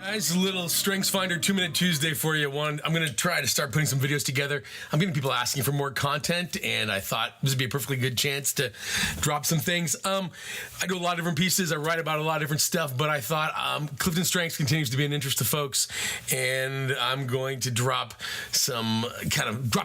Guys, a little Strengths Finder 2-Minute Tuesday for you. I'm going to try to start putting some videos together. I'm getting people asking for more content, and I thought this would be a perfectly good chance to drop some things. I do a lot of different pieces. I write about a lot of different stuff, but I thought Clifton Strengths continues to be an interest to folks, and I'm going to drop some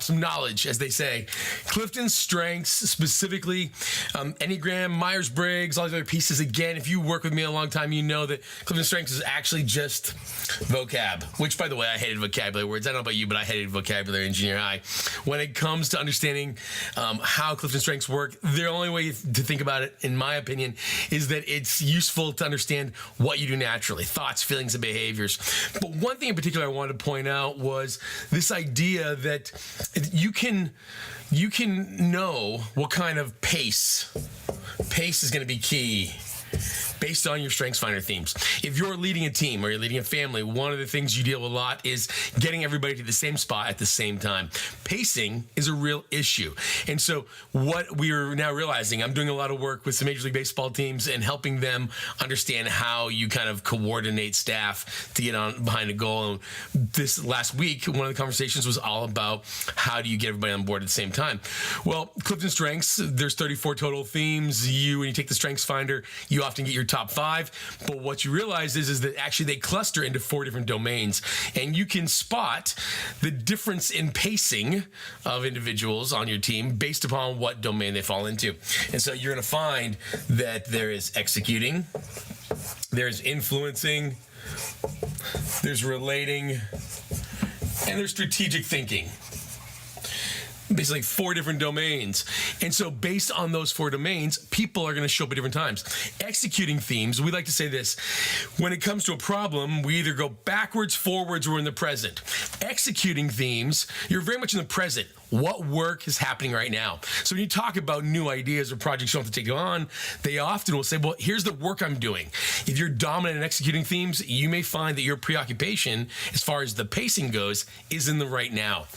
knowledge, as they say. Clifton Strengths, specifically Enneagram, Myers-Briggs, all these other pieces. Again, if you work with me a long time, you know that Clifton Strengths is actually just vocab, which, by the way, I hated vocabulary words. I don't know about you, but I hated vocabulary in junior high. When it comes to understanding how Clifton Strengths work, the only way to think about it, in my opinion, is that it's useful to understand what you do naturally, thoughts, feelings, and behaviors. But one thing in particular I wanted to point out was this idea that you can know what kind of pace is going to be key based on your Strengths Finder themes. If you're leading a team or you're leading a family, one of the things you deal with a lot is getting everybody to the same spot at the same time. Pacing is a real issue. And so what we're now realizing, I'm doing a lot of work with some Major League Baseball teams and helping them understand how you kind of coordinate staff to get on behind a goal. And this last week, one of the conversations was all about how do you get everybody on board at the same time. Well, Clifton Strengths, there's 34 total themes. When you take the Strengths Finder, you often get your top 5, but what you realize is that actually they cluster into 4 different domains, and you can spot the difference in pacing of individuals on your team based upon what domain they fall into. And so you're going to find that there is executing, there's influencing, there's relating, and there's strategic thinking. Basically 4 different domains. And so based on those 4 domains, people are going to show up at different times. Executing themes, we like to say this: when it comes to a problem, we either go backwards, forwards, or in the present. Executing themes, you're very much in the present. What work is happening right now? So when you talk about new ideas or projects you want to take on, they often will say, well, here's the work I'm doing. If you're dominant in executing themes, you may find that your preoccupation, as far as the pacing goes, is in the right now.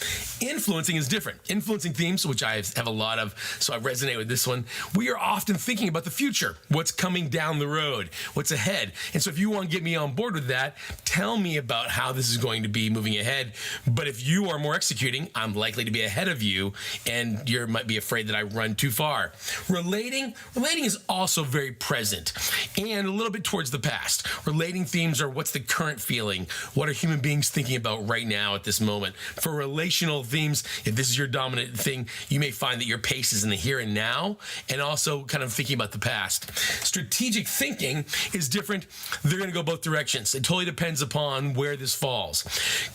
Influencing is different. Influencing themes, which I have a lot of, so I resonate with this one. We are often thinking about the future, what's coming down the road, what's ahead. And so if you want to get me on board with that, tell me about how this is going to be moving ahead. But if you are more executing, I'm likely to be ahead of you, and you might be afraid that I run too far. Relating is also very present and a little bit towards the past. Relating themes are what's the current feeling, what are human beings thinking about right now at this moment. For relational themes, if this is your dominant thing, you may find that your pace is in the here and now, and also kind of thinking about the past. Strategic thinking is different. They're going to go both directions. It totally depends upon where this falls.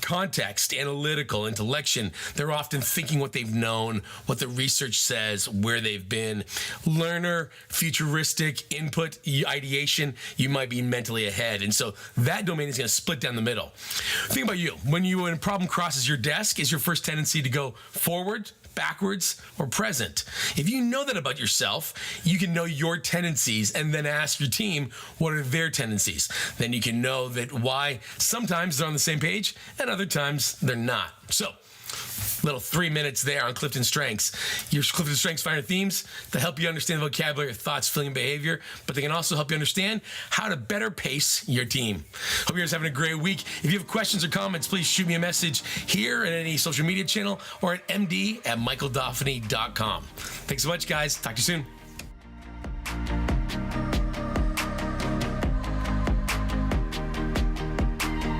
Context, analytical, intellection, they're often thinking what they've known, what the research says, where they've been. Learner, futuristic, input, ideation, you might be mentally ahead. And so that domain is going to split down the middle. Think about you. When a problem crosses your desk, is your first tendency to go forward, backwards, or present? If you know that about yourself, you can know your tendencies and then ask your team what are their tendencies. Then you can know that why sometimes they're on the same page and other times they're not. So, little 3 minutes there on Clifton Strengths. Your Clifton Strengths Finder themes to help you understand the vocabulary, thoughts, feeling, behavior, but they can also help you understand how to better pace your team. Hope you guys are having a great week. If you have questions or comments, please shoot me a message here at any social media channel or at md@michaeldoffany.com. Thanks so much, guys. Talk to you soon.